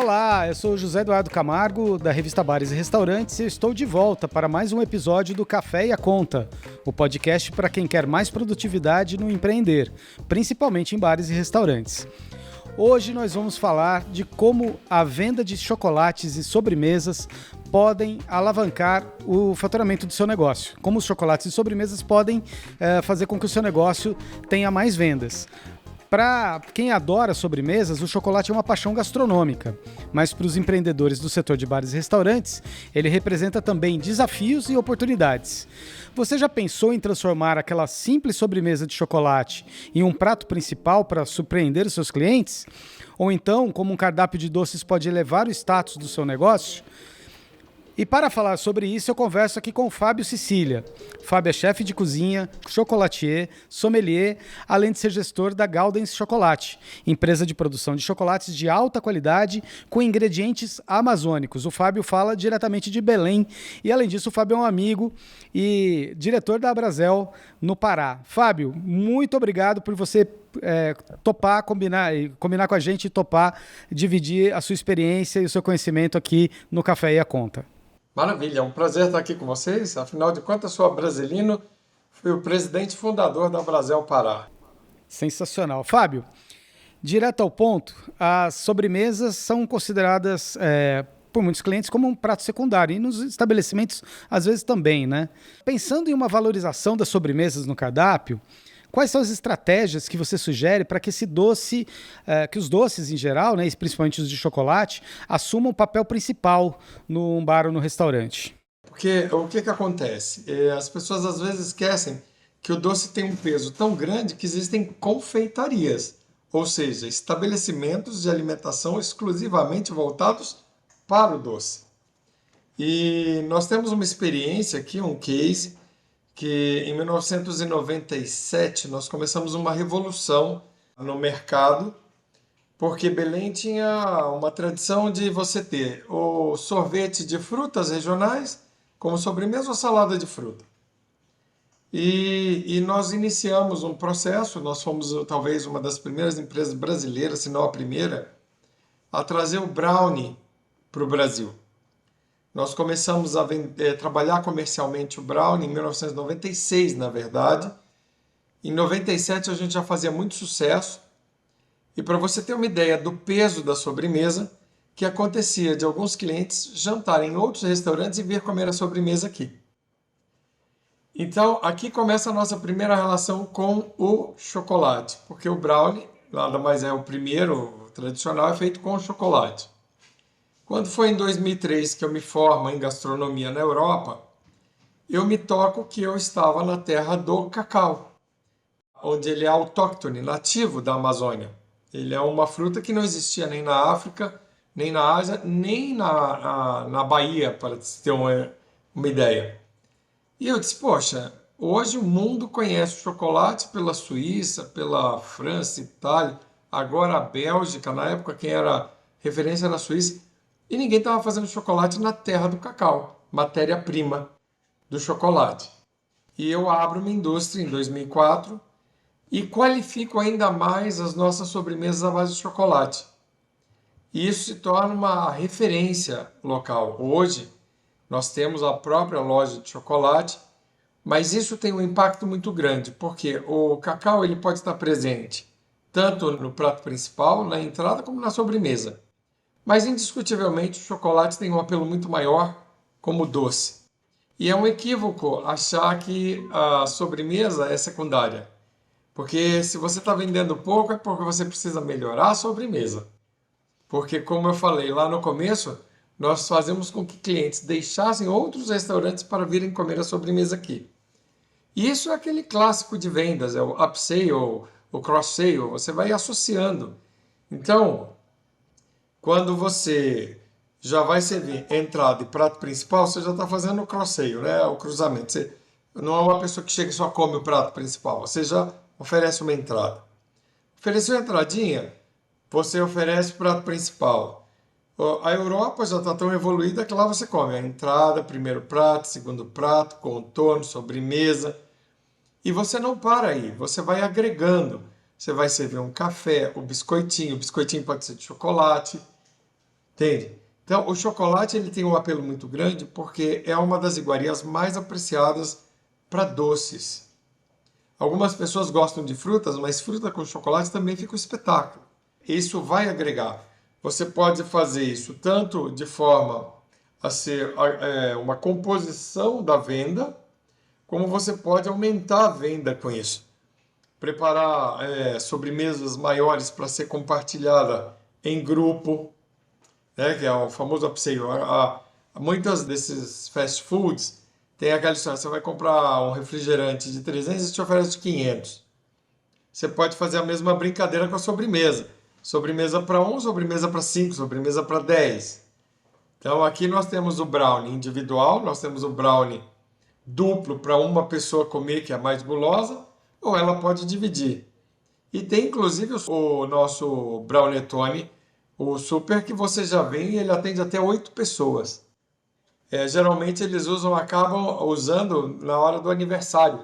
Olá, eu sou o José Eduardo Camargo, da revista Bares e Restaurantes, e eu estou de volta para mais um episódio do Café e a Conta, o podcast para quem quer mais produtividade no empreender, principalmente em bares e restaurantes. Hoje nós vamos falar de como a venda de chocolates e sobremesas podem alavancar o faturamento do seu negócio. Como os chocolates e sobremesas podem fazer com que o seu negócio tenha mais vendas. Para quem adora sobremesas, o chocolate é uma paixão gastronômica, mas para os empreendedores do setor de bares e restaurantes, ele representa também desafios e oportunidades. Você já pensou em transformar aquela simples sobremesa de chocolate em um prato principal para surpreender os seus clientes? Ou então, como um cardápio de doces pode elevar o status do seu negócio? E para falar sobre isso, eu converso aqui com o Fábio Sicília. Fábio é chefe de cozinha, chocolatier, sommelier, além de ser gestor da Galdens Chocolate, empresa de produção de chocolates de alta qualidade com ingredientes amazônicos. O Fábio fala diretamente de Belém e, além disso, o Fábio é um amigo e diretor da Abrazel no Pará. Fábio, muito obrigado por você topar, combinar com a gente e topar dividir a sua experiência e o seu conhecimento aqui no Café e a Conta. Maravilha, é um prazer estar aqui com vocês. Afinal de contas, sou brasileiro, fui o presidente fundador da Abrazel Pará. Sensacional. Fábio, direto ao ponto, as sobremesas são consideradas por muitos clientes como um prato secundário e nos estabelecimentos às vezes também, né? Pensando em uma valorização das sobremesas no cardápio, quais são as estratégias que você sugere para que esse doce, que os doces em geral, né, principalmente os de chocolate, assumam o papel principal num bar ou no restaurante? Porque o que acontece? As pessoas às vezes esquecem que o doce tem um peso tão grande que existem confeitarias, ou seja, estabelecimentos de alimentação exclusivamente voltados para o doce. E nós temos uma experiência aqui, um case, que em 1997 nós começamos uma revolução no mercado, porque Belém tinha uma tradição de você ter o sorvete de frutas regionais como sobremesa ou salada de fruta. E nós iniciamos um processo, nós fomos talvez uma das primeiras empresas brasileiras, se não a primeira, a trazer o brownie para o Brasil. Nós começamos a trabalhar comercialmente o brownie em 1996, na verdade. Em 97 a gente já fazia muito sucesso. E para você ter uma ideia do peso da sobremesa, que acontecia de alguns clientes jantarem em outros restaurantes e vir comer a sobremesa aqui. Então, aqui começa a nossa primeira relação com o chocolate, porque o brownie, nada mais é o primeiro, o tradicional, é feito com chocolate. Quando foi em 2003 que eu me formo em gastronomia na Europa, eu me toco que eu estava na terra do cacau, onde ele é autóctone, nativo da Amazônia. Ele é uma fruta que não existia nem na África, nem na Ásia, nem na Bahia, para você ter uma ideia. E eu disse, poxa, hoje o mundo conhece o chocolate pela Suíça, pela França, Itália, agora a Bélgica, na época quem era referência era a Suíça, e ninguém estava fazendo chocolate na terra do cacau, matéria-prima do chocolate. E eu abro uma indústria em 2004 e qualifico ainda mais as nossas sobremesas à base de chocolate. E isso se torna uma referência local. Hoje, nós temos a própria loja de chocolate, mas isso tem um impacto muito grande, porque o cacau ele pode estar presente tanto no prato principal, na entrada, como na sobremesa. Mas, indiscutivelmente, o chocolate tem um apelo muito maior como doce. E é um equívoco achar que a sobremesa é secundária. Porque se você está vendendo pouco, é porque você precisa melhorar a sobremesa. Porque, como eu falei lá no começo, nós fazemos com que clientes deixassem outros restaurantes para virem comer a sobremesa aqui. E isso é aquele clássico de vendas, é o upsale, o cross-sale, você vai associando. Então, quando você já vai servir entrada e prato principal, você já está fazendo o cross-sale, né? O cruzamento. Você não é uma pessoa que chega e só come o prato principal, você já oferece uma entrada. Ofereceu a entradinha, você oferece o prato principal. A Europa já está tão evoluída que lá você come a entrada, primeiro prato, segundo prato, contorno, sobremesa. E você não para aí, você vai agregando. Você vai servir um café, o biscoitinho pode ser de chocolate. Entende? Então, o chocolate ele tem um apelo muito grande porque é uma das iguarias mais apreciadas para doces. Algumas pessoas gostam de frutas, mas fruta com chocolate também fica um espetáculo. Isso vai agregar. Você pode fazer isso tanto de forma a ser uma composição da venda, como você pode aumentar a venda com isso. Preparar sobremesas maiores para ser compartilhada em grupo, né, que é o famoso upsell. Muitas desses fast foods tem aquela história, você vai comprar um refrigerante de 300 e te oferece de 500. Você pode fazer a mesma brincadeira com a sobremesa. Sobremesa para um, sobremesa para 5, sobremesa para 10. Então aqui nós temos o brownie individual, nós temos o brownie duplo para uma pessoa comer, que é mais gulosa, ou ela pode dividir. E tem inclusive o nosso Brownetone, o super, que você já vem e ele atende até 8 pessoas. Geralmente eles acabam usando na hora do aniversário.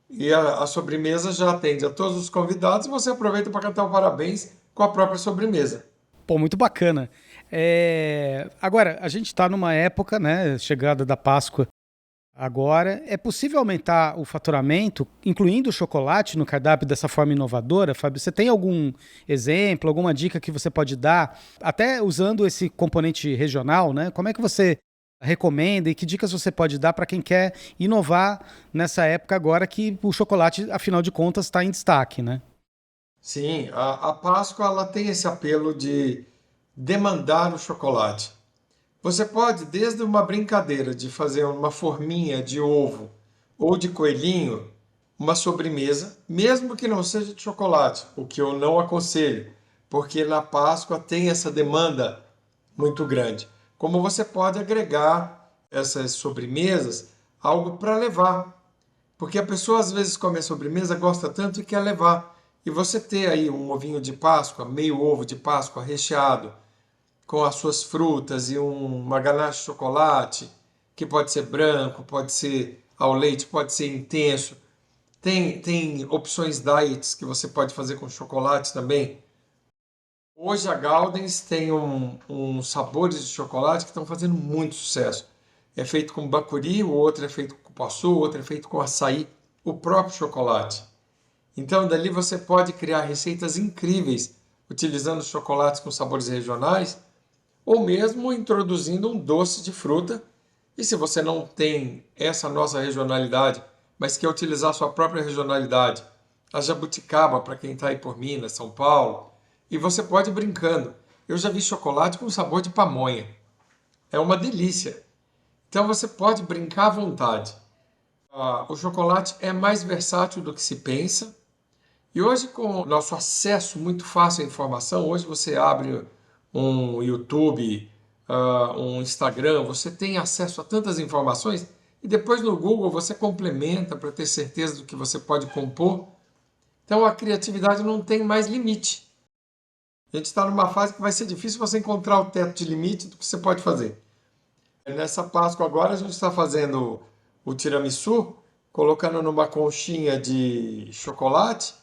E a sobremesa já atende a todos os convidados e você aproveita para cantar o parabéns com a própria sobremesa. Pô, muito bacana. Agora, a gente está numa época, né, chegada da Páscoa agora. É possível aumentar o faturamento, incluindo o chocolate no cardápio dessa forma inovadora, Fábio? Você tem algum exemplo, alguma dica que você pode dar, até usando esse componente regional, né? Como é que você recomenda e que dicas você pode dar para quem quer inovar nessa época agora que o chocolate, afinal de contas, está em destaque, né? Sim, a Páscoa ela tem esse apelo de demandar o chocolate. Você pode, desde uma brincadeira de fazer uma forminha de ovo ou de coelhinho, uma sobremesa, mesmo que não seja de chocolate, o que eu não aconselho, porque na Páscoa tem essa demanda muito grande. Como você pode agregar essas sobremesas algo para levar, porque a pessoa às vezes come a sobremesa, gosta tanto e quer levar. E você ter aí um ovinho de Páscoa, meio ovo de Páscoa recheado, com as suas frutas e uma ganache de chocolate, que pode ser branco, pode ser ao leite, pode ser intenso. Tem opções diets que você pode fazer com chocolate também. Hoje a Galdens tem uns sabores de chocolate que estão fazendo muito sucesso. É feito com bacuri, o outro é feito com cupuaçu, o outro é feito com açaí, o próprio chocolate. Então, dali você pode criar receitas incríveis utilizando chocolates com sabores regionais ou mesmo introduzindo um doce de fruta. E se você não tem essa nossa regionalidade, mas quer utilizar a sua própria regionalidade, a jabuticaba para quem está aí por Minas, São Paulo, e você pode ir brincando. Eu já vi chocolate com sabor de pamonha. É uma delícia. Então você pode brincar à vontade. O chocolate é mais versátil do que se pensa. E hoje, com o nosso acesso muito fácil à informação, hoje você abre um YouTube, um Instagram, você tem acesso a tantas informações e depois no Google você complementa para ter certeza do que você pode compor. Então a criatividade não tem mais limite. A gente está numa fase que vai ser difícil você encontrar o teto de limite do que você pode fazer. Nessa Páscoa agora a gente está fazendo o tiramisu, colocando numa conchinha de chocolate.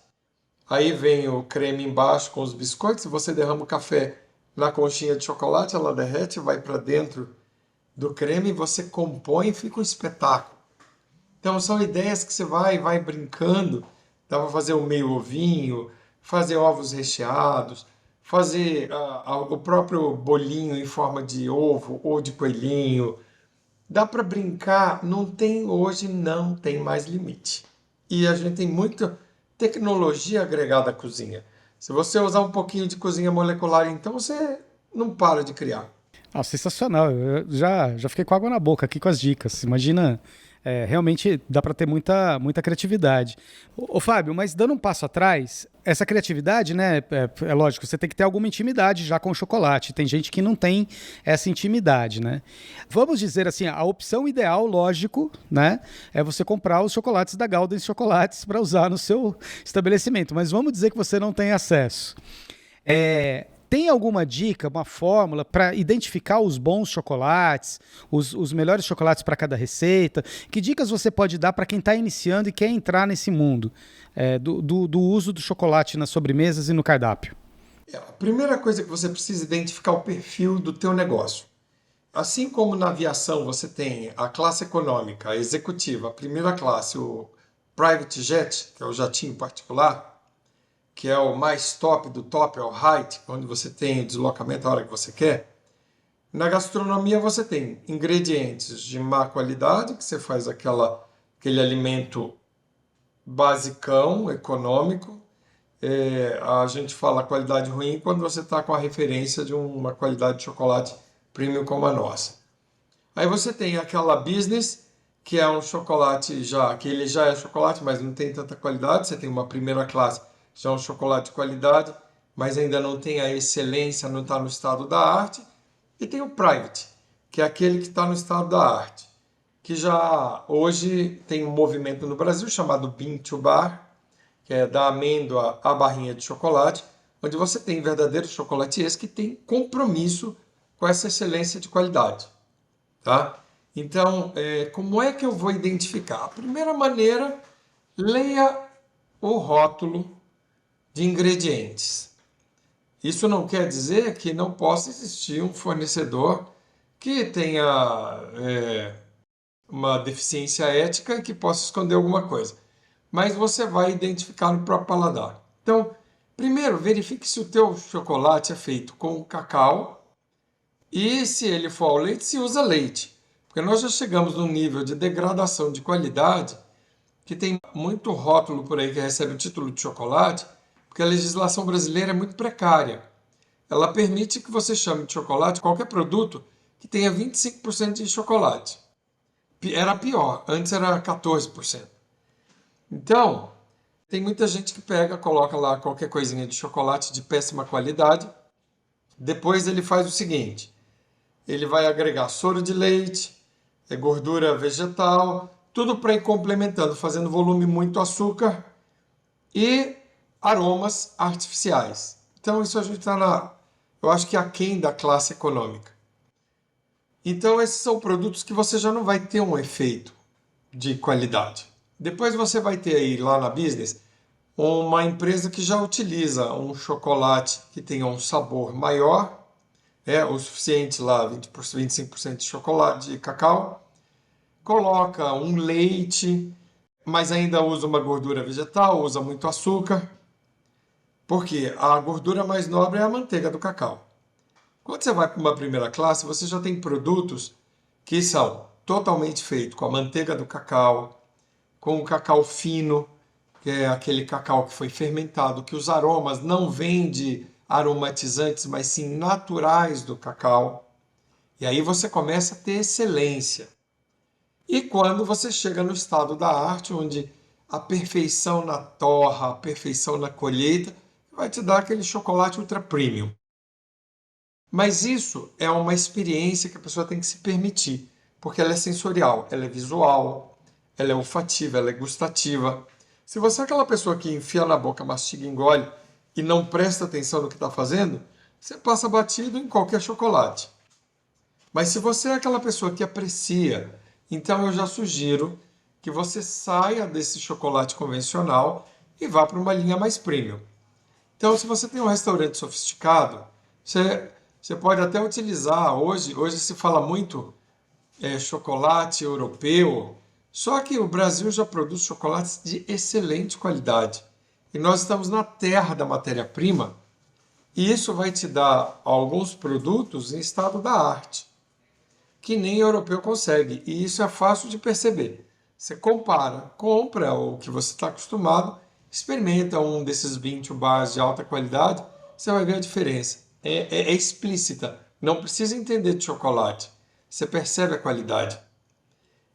Aí vem o creme embaixo com os biscoitos, e você derrama o café na conchinha de chocolate, ela derrete, vai para dentro do creme e você compõe e fica um espetáculo. Então são ideias que você vai brincando, dá para fazer um meio ovinho, fazer ovos recheados, fazer o próprio bolinho em forma de ovo ou de coelhinho. Dá para brincar, hoje não tem mais limite. E a gente tem muita tecnologia agregada à cozinha. Se você usar um pouquinho de cozinha molecular, então você não para de criar. Ah, sensacional. Eu já fiquei com água na boca aqui com as dicas. Imagina, realmente dá para ter muita criatividade. Ô, Fábio, mas dando um passo atrás, essa criatividade, né? É lógico, você tem que ter alguma intimidade já com o chocolate. Tem gente que não tem essa intimidade, né? Vamos dizer assim, a opção ideal, lógico, né? É você comprar os chocolates da Galdens Chocolates para usar no seu estabelecimento. Mas vamos dizer que você não tem acesso. Tem alguma dica, uma fórmula para identificar os bons chocolates, os melhores chocolates para cada receita? Que dicas você pode dar para quem está iniciando e quer entrar nesse mundo do uso do chocolate nas sobremesas e no cardápio? A primeira coisa que você precisa identificar é o perfil do teu negócio. Assim como na aviação você tem a classe econômica, a executiva, a primeira classe, o private jet, que é o jatinho particular, que é o mais top do top, é o height, onde você tem o deslocamento a hora que você quer. Na gastronomia você tem ingredientes de má qualidade, que você faz aquele alimento basicão, econômico. A gente fala qualidade ruim quando você está com a referência de uma qualidade de chocolate premium como a nossa. Aí você tem aquela business, que é um chocolate que ele já é chocolate, mas não tem tanta qualidade. Você tem uma primeira classe, já é um chocolate de qualidade, mas ainda não tem a excelência, não está no estado da arte. E tem o private, que é aquele que está no estado da arte, que já hoje tem um movimento no Brasil chamado Bean to Bar, que é da amêndoa à barrinha de chocolate, onde você tem verdadeiros chocolatiers que têm compromisso com essa excelência de qualidade. Tá? Então, como é que eu vou identificar? A primeira maneira, leia o rótulo de ingredientes. Isso não quer dizer que não possa existir um fornecedor que tenha uma deficiência ética e que possa esconder alguma coisa. Mas você vai identificar no próprio paladar. Então, primeiro, verifique se o teu chocolate é feito com cacau e se ele for ao leite, se usa leite. Porque nós já chegamos num nível de degradação de qualidade que tem muito rótulo por aí que recebe o título de chocolate, porque a legislação brasileira é muito precária. Ela permite que você chame de chocolate qualquer produto que tenha 25% de chocolate. Era pior, antes era 14%. Então, tem muita gente que coloca lá qualquer coisinha de chocolate de péssima qualidade. Depois ele faz o seguinte: ele vai agregar soro de leite, gordura vegetal, tudo para ir complementando, fazendo volume muito açúcar e aromas artificiais. Então isso a gente está eu acho que aquém da classe econômica. Então esses são produtos que você já não vai ter um efeito de qualidade. Depois você vai ter aí lá na business uma empresa que já utiliza um chocolate que tenha um sabor maior, o suficiente lá, 25% de chocolate, de cacau, coloca um leite, mas ainda usa uma gordura vegetal, usa muito açúcar, porque a gordura mais nobre é a manteiga do cacau. Quando você vai para uma primeira classe, você já tem produtos que são totalmente feitos com a manteiga do cacau, com o cacau fino, que é aquele cacau que foi fermentado, que os aromas não vêm de aromatizantes, mas sim naturais do cacau. E aí você começa a ter excelência. E quando você chega no estado da arte, onde a perfeição na torra, a perfeição na colheita, vai te dar aquele chocolate ultra premium. Mas isso é uma experiência que a pessoa tem que se permitir, porque ela é sensorial, ela é visual, ela é olfativa, ela é gustativa. Se você é aquela pessoa que enfia na boca, mastiga e engole e não presta atenção no que está fazendo, você passa batido em qualquer chocolate. Mas se você é aquela pessoa que aprecia, então eu já sugiro que você saia desse chocolate convencional e vá para uma linha mais premium. Então, se você tem um restaurante sofisticado, você pode até utilizar, hoje se fala muito chocolate europeu, só que o Brasil já produz chocolates de excelente qualidade. E nós estamos na terra da matéria-prima, e isso vai te dar alguns produtos em estado da arte, que nem o europeu consegue. E isso é fácil de perceber. Você compra o que você está acostumado, experimenta um desses 20 bars de alta qualidade, você vai ver a diferença. É explícita, não precisa entender de chocolate. Você percebe a qualidade.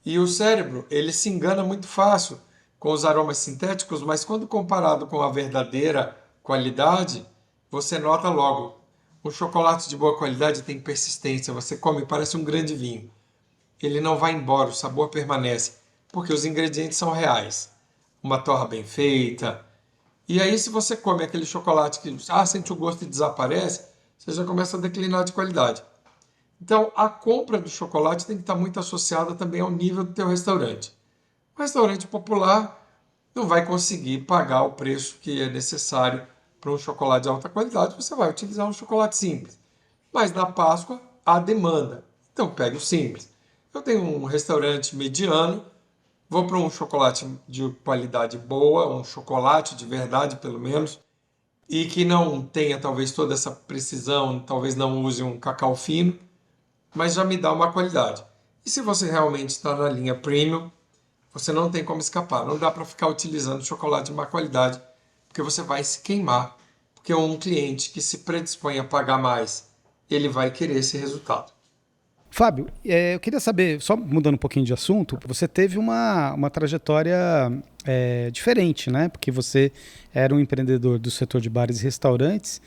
E o cérebro, ele se engana muito fácil com os aromas sintéticos, mas quando comparado com a verdadeira qualidade, você nota logo. Um chocolate de boa qualidade tem persistência, você come, parece um grande vinho. Ele não vai embora, o sabor permanece, porque os ingredientes são reais. Uma torra bem feita. E aí, se você come aquele chocolate que sente o gosto e desaparece, você já começa a declinar de qualidade. Então, a compra do chocolate tem que estar muito associada também ao nível do teu restaurante. Um restaurante popular não vai conseguir pagar o preço que é necessário para um chocolate de alta qualidade, você vai utilizar um chocolate simples. Mas na Páscoa há demanda, então pegue o simples. Eu tenho um restaurante mediano, vou para um chocolate de qualidade boa, um chocolate de verdade pelo menos, e que não tenha talvez toda essa precisão, talvez não use um cacau fino, mas já me dá uma qualidade. E se você realmente está na linha premium, você não tem como escapar. Não dá para ficar utilizando chocolate de má qualidade, porque você vai se queimar. Porque um cliente que se predispõe a pagar mais, ele vai querer esse resultado. Fábio, eu queria saber, só mudando um pouquinho de assunto, você teve uma trajetória diferente, né? Porque você era um empreendedor do setor de bares e restaurantes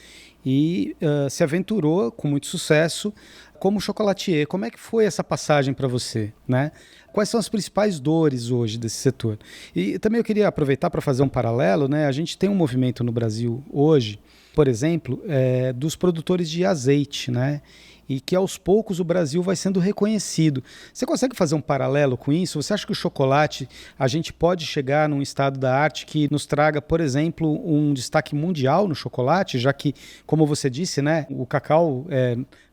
e se aventurou com muito sucesso como chocolatier. Como é que foi essa passagem para você, né? Quais são as principais dores hoje desse setor? E também eu queria aproveitar para fazer um paralelo, né? A gente tem um movimento no Brasil hoje, por exemplo, dos produtores de azeite, né? E que aos poucos o Brasil vai sendo reconhecido. Você consegue fazer um paralelo com isso? Você acha que o chocolate, a gente pode chegar num estado da arte que nos traga, por exemplo, um destaque mundial no chocolate, já que, como você disse, né, o cacau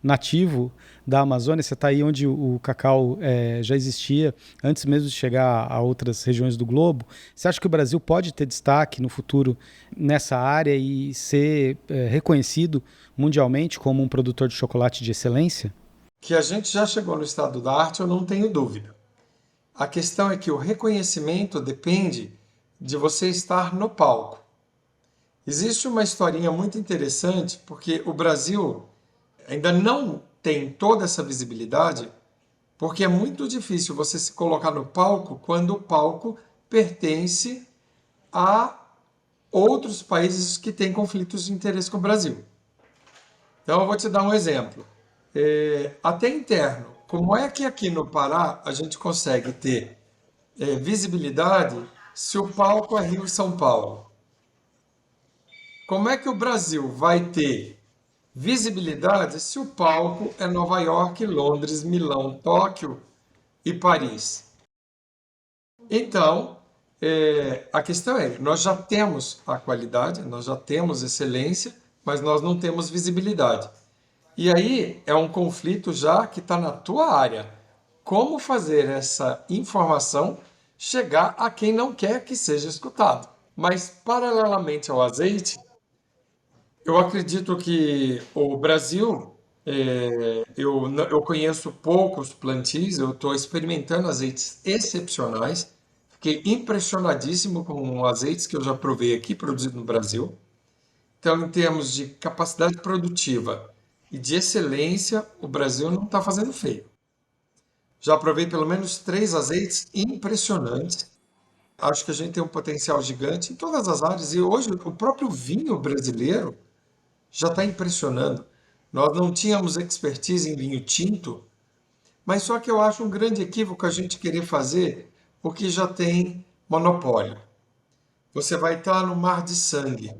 nativo da Amazônia, você está aí onde o cacau já existia antes mesmo de chegar a outras regiões do globo. Você acha que o Brasil pode ter destaque no futuro nessa área e ser reconhecido mundialmente como um produtor de chocolate de excelência? Que a gente já chegou no estado da arte, eu não tenho dúvida. A questão é que o reconhecimento depende de você estar no palco. Existe uma historinha muito interessante, porque o Brasil ainda não tem toda essa visibilidade, porque é muito difícil você se colocar no palco quando o palco pertence a outros países que têm conflitos de interesse com o Brasil. Então, eu vou te dar um exemplo. Até interno, como é que aqui no Pará a gente consegue ter visibilidade se o palco é Rio e São Paulo? Como é que o Brasil vai ter visibilidade se o palco é Nova York, Londres, Milão, Tóquio e Paris? Então, a questão é, nós já temos a qualidade, nós já temos excelência, mas nós não temos visibilidade. E aí é um conflito já que está na tua área. Como fazer essa informação chegar a quem não quer que seja escutado? Mas, paralelamente ao azeite, eu acredito que o Brasil, eu conheço poucos plantios, eu estou experimentando azeites excepcionais. Fiquei impressionadíssimo com azeites que eu já provei aqui, produzido no Brasil. Então, em termos de capacidade produtiva e de excelência, o Brasil não está fazendo feio. Já provei pelo menos 3 azeites impressionantes. Acho que a gente tem um potencial gigante em todas as áreas. E hoje o próprio vinho brasileiro já está impressionando. Nós não tínhamos expertise em vinho tinto, mas só que eu acho um grande equívoco a gente querer fazer o que já tem monopólio. Você vai estar no mar de sangue.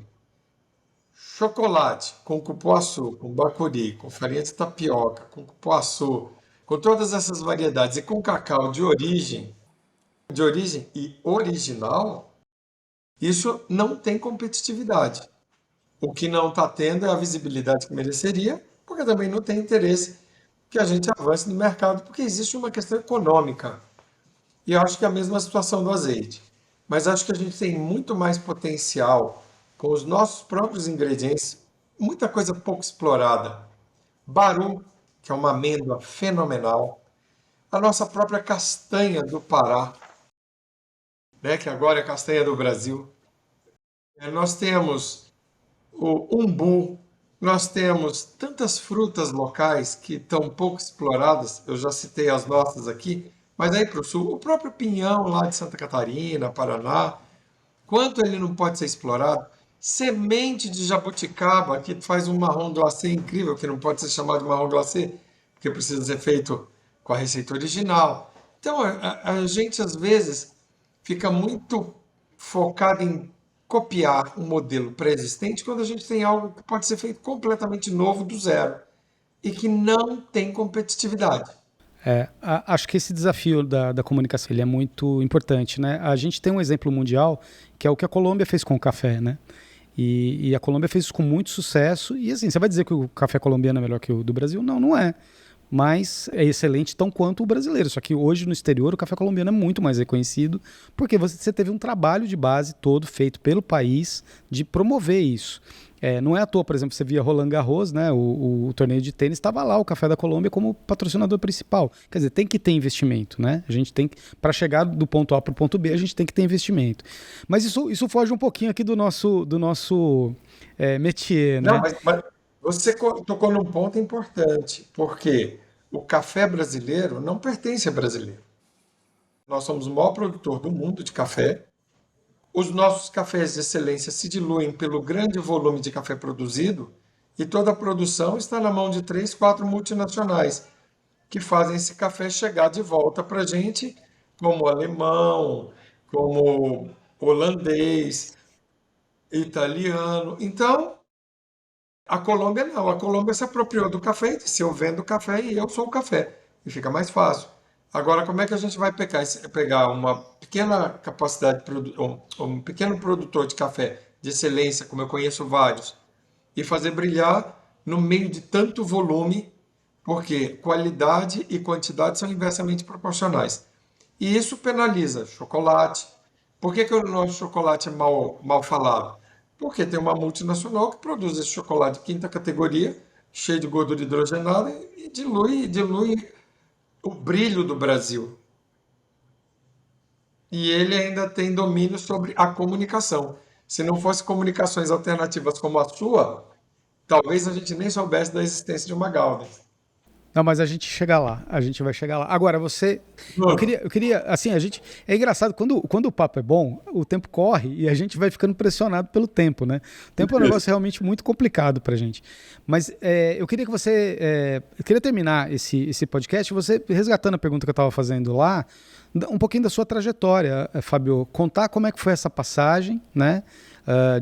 Chocolate com cupuaçu, com bacuri, com farinha de tapioca, com cupuaçu, com todas essas variedades e com cacau de origem e original, isso não tem competitividade. O que não está tendo é a visibilidade que mereceria, porque também não tem interesse que a gente avance no mercado, porque existe uma questão econômica. E eu acho que é a mesma situação do azeite. Mas acho que a gente tem muito mais potencial com os nossos próprios ingredientes, muita coisa pouco explorada. Baru, que é uma amêndoa fenomenal. A nossa própria castanha do Pará, né, que agora é castanha do Brasil. Nós temos o umbu, nós temos tantas frutas locais que estão pouco exploradas, eu já citei as nossas aqui, mas aí para o sul, o próprio pinhão lá de Santa Catarina, Paraná, quanto ele não pode ser explorado? Semente de jabuticaba, que faz um marrom glacê incrível, que não pode ser chamado de marrom glacê, porque precisa ser feito com a receita original. Então, a gente às vezes fica muito focado em copiar um modelo pré-existente quando a gente tem algo que pode ser feito completamente novo do zero e que não tem competitividade. Acho que esse desafio da comunicação ele é muito importante, né? A gente tem um exemplo mundial que é o que a Colômbia fez com o café, né? E a Colômbia fez isso com muito sucesso. E assim, você vai dizer que o café colombiano é melhor que o do Brasil? Não, não é. Mas é excelente tão quanto o brasileiro. Só que hoje no exterior o café colombiano é muito mais reconhecido porque você teve um trabalho de base todo feito pelo país de promover isso. Não é à toa, por exemplo, você via Roland Garros, né, o torneio de tênis, estava lá o Café da Colômbia como patrocinador principal. Quer dizer, tem que ter investimento, né? A gente tem para chegar do ponto A para o ponto B, a gente tem que ter investimento. Mas isso foge um pouquinho aqui do nosso métier, Não, né? mas você tocou num ponto importante, porque o café brasileiro não pertence a brasileiro. Nós somos o maior produtor do mundo de café. Os nossos cafés de excelência se diluem pelo grande volume de café produzido e toda a produção está na mão de três, quatro multinacionais que fazem esse café chegar de volta para a gente, como alemão, como holandês, italiano. Então, a Colômbia não. A Colômbia se apropriou do café e disse: eu vendo café e eu sou o café. E fica mais fácil. Agora, como é que a gente vai pegar uma pequena capacidade, um pequeno produtor de café de excelência, como eu conheço vários, e fazer brilhar no meio de tanto volume, porque qualidade e quantidade são inversamente proporcionais. E isso penaliza chocolate. Por que o nosso chocolate é mal falado? Porque tem uma multinacional que produz esse chocolate de quinta categoria, cheio de gordura hidrogenada, e dilui o brilho do Brasil. E ele ainda tem domínio sobre a comunicação. Se não fosse comunicações alternativas como a sua, talvez a gente nem soubesse da existência de uma Gauden. Não, mas a gente chega lá, a gente vai chegar lá. Agora, eu queria, assim, é engraçado, quando o papo é bom, o tempo corre e a gente vai ficando pressionado pelo tempo, né? O tempo é um negócio realmente muito complicado pra gente. Mas eu queria que eu queria terminar esse podcast, você resgatando a pergunta que eu estava fazendo lá, um pouquinho da sua trajetória, Fábio, contar como é que foi essa passagem, né?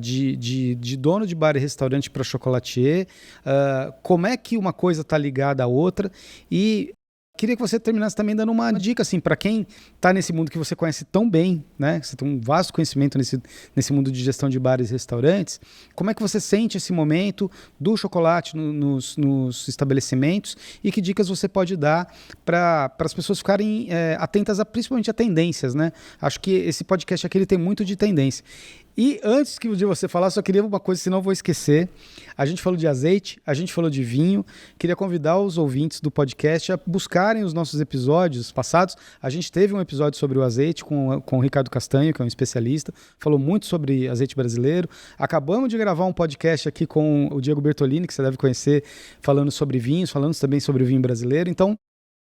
De dono de bar e restaurante para chocolatier, como é que uma coisa está ligada à outra e queria que você terminasse também dando uma dica assim para quem está nesse mundo que você conhece tão bem, né? Você tem um vasto conhecimento nesse mundo de gestão de bares e restaurantes. Como é que você sente esse momento do chocolate nos estabelecimentos e que dicas você pode dar para as pessoas ficarem atentas principalmente a tendências, né? Acho que esse podcast aqui ele tem muito de tendência. E antes de você falar, só queria uma coisa, senão eu vou esquecer. A gente falou de azeite, a gente falou de vinho. Queria convidar os ouvintes do podcast a buscarem os nossos episódios passados. A gente teve um episódio sobre o azeite com o Ricardo Castanho, que é um especialista. Falou muito sobre azeite brasileiro. Acabamos de gravar um podcast aqui com o Diego Bertolini, que você deve conhecer, falando sobre vinhos, falando também sobre o vinho brasileiro. Então,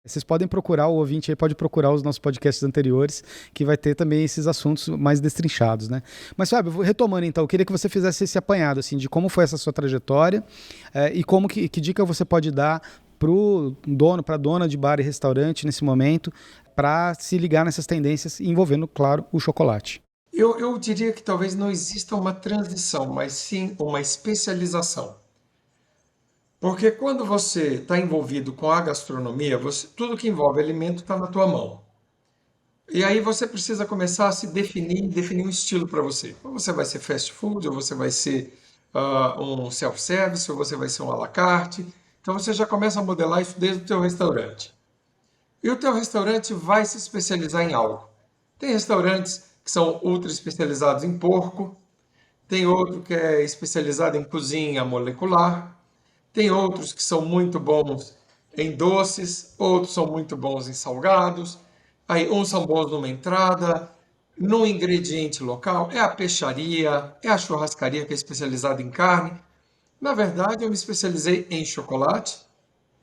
vocês podem procurar, o ouvinte aí pode procurar os nossos podcasts anteriores, que vai ter também esses assuntos mais destrinchados, né? Mas, Fábio, retomando então, eu queria que você fizesse esse apanhado, assim, de como foi essa sua trajetória e que dica você pode dar para a dona de bar e restaurante nesse momento, para se ligar nessas tendências envolvendo, claro, o chocolate. Eu diria que talvez não exista uma transição, mas sim uma especialização. Porque quando você está envolvido com a gastronomia, tudo que envolve alimento está na tua mão. E aí você precisa começar a se definir um estilo para você. Ou você vai ser fast food, ou você vai ser um self-service, ou você vai ser um à la carte. Então você já começa a modelar isso desde o teu restaurante. E o teu restaurante vai se especializar em algo. Tem restaurantes que são ultra especializados em porco, tem outro que é especializado em cozinha molecular, tem outros que são muito bons em doces, outros são muito bons em salgados. Aí uns são bons numa entrada, num ingrediente local. É a peixaria, é a churrascaria que é especializada em carne. Na verdade, eu me especializei em chocolate,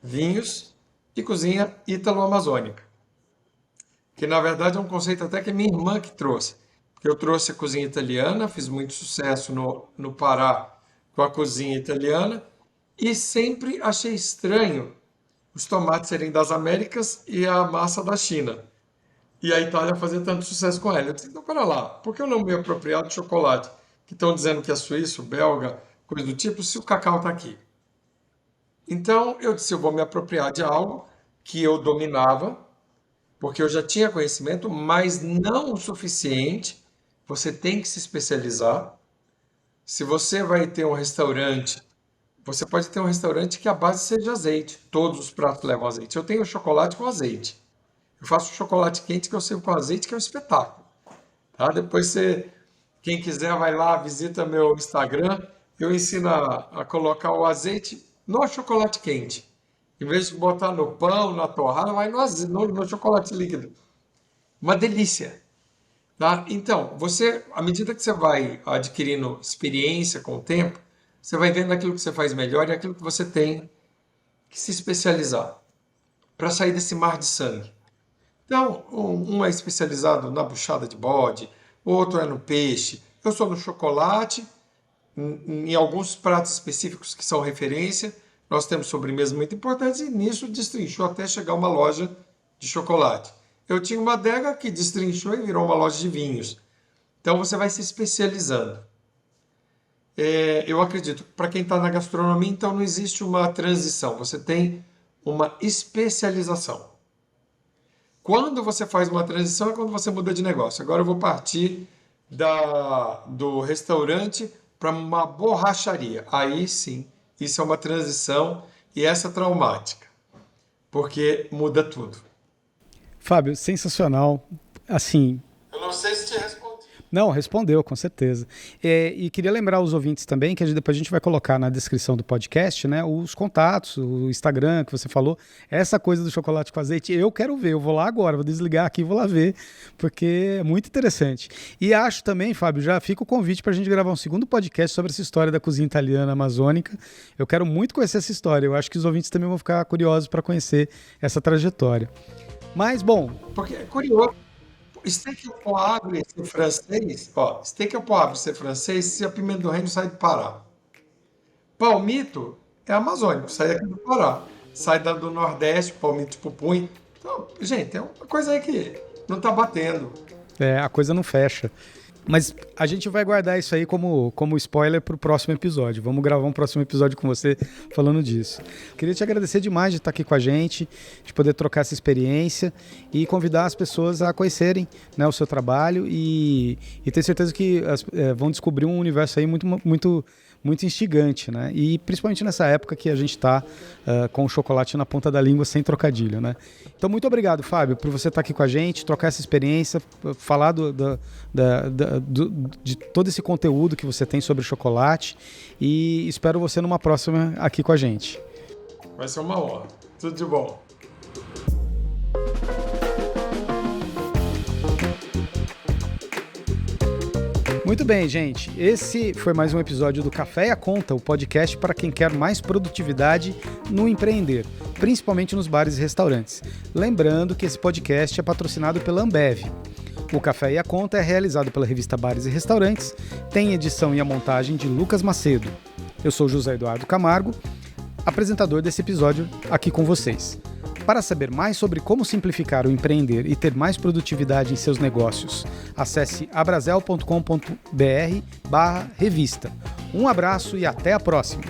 vinhos e cozinha ítalo-amazônica. Que na verdade é um conceito até que minha irmã que trouxe. Porque eu trouxe a cozinha italiana, fiz muito sucesso no Pará com a cozinha italiana. E sempre achei estranho os tomates serem das Américas e a massa da China. E a Itália fazer tanto sucesso com ela. Eu disse, então, pera lá, por que eu não me apropriar de chocolate? Que estão dizendo que é suíço, belga, coisa do tipo, se o cacau está aqui. Então, eu disse, eu vou me apropriar de algo que eu dominava, porque eu já tinha conhecimento, mas não o suficiente. Você tem que se especializar. Se você vai ter um restaurante, você pode ter um restaurante que a base seja azeite. Todos os pratos levam azeite. Eu tenho chocolate com azeite. Eu faço chocolate quente que eu sirvo com azeite, que é um espetáculo. Tá? Depois quem quiser, vai lá, visita meu Instagram. Eu ensino a colocar o azeite no chocolate quente. Em vez de botar no pão, na torrada, vai no chocolate líquido. Uma delícia. Tá? Então, à medida que você vai adquirindo experiência com o tempo, você vai vendo aquilo que você faz melhor e aquilo que você tem que se especializar para sair desse mar de sangue. Então, um é especializado na buchada de bode, outro é no peixe. Eu sou no chocolate, em alguns pratos específicos que são referência. Nós temos sobremesas muito importantes e nisso destrinchou até chegar uma loja de chocolate. Eu tinha uma adega que destrinchou e virou uma loja de vinhos. Então você vai se especializando. Eu acredito, para quem está na gastronomia, então não existe uma transição, você tem uma especialização. Quando você faz uma transição é quando você muda de negócio. Agora eu vou partir do restaurante para uma borracharia. Aí sim, isso é uma transição e essa é traumática, porque muda tudo. Fábio, sensacional. Assim, Eu não sei se te respondi. não, respondeu, com certeza. E queria lembrar os ouvintes também que depois a gente vai colocar na descrição do podcast, né, os contatos, o Instagram que você falou, essa coisa do chocolate com azeite, eu quero ver, eu vou lá agora, vou desligar aqui e vou lá ver, porque é muito interessante. E acho também, Fábio, já fica o convite para a gente gravar um segundo podcast sobre essa história da cozinha italiana amazônica. Eu quero muito conhecer essa história, eu acho que os ouvintes também vão ficar curiosos para conhecer essa trajetória. Mas, bom... Porque é curioso. Steak ao poivre ser francês, ó, steak ao poivre ser francês, se a pimenta do reino sai do Pará. Palmito é amazônico, sai daqui do Pará. Sai do Nordeste, palmito de pupunha. Então, gente, é uma coisa aí que não tá batendo. A coisa não fecha. Mas a gente vai guardar isso aí como spoiler para o próximo episódio. Vamos gravar um próximo episódio com você falando disso. Queria te agradecer demais de estar aqui com a gente, de poder trocar essa experiência e convidar as pessoas a conhecerem, né, o seu trabalho e ter certeza que vão descobrir um universo aí muito instigante, né? E principalmente nessa época que a gente está com o chocolate na ponta da língua sem trocadilho, né? Então, muito obrigado, Fábio, por você estar aqui com a gente, trocar essa experiência, falar de todo esse conteúdo que você tem sobre o chocolate e espero você numa próxima aqui com a gente. Vai ser uma honra. Tudo de bom. Muito bem, gente. Esse foi mais um episódio do Café e a Conta, o podcast para quem quer mais produtividade no empreender, principalmente nos bares e restaurantes. Lembrando que esse podcast é patrocinado pela Ambev. O Café e a Conta é realizado pela revista Bares e Restaurantes, tem edição e a montagem de Lucas Macedo. Eu sou José Eduardo Camargo, apresentador desse episódio aqui com vocês. Para saber mais sobre como simplificar o empreender e ter mais produtividade em seus negócios, acesse abrazel.com.br/revista. Um abraço e até a próxima!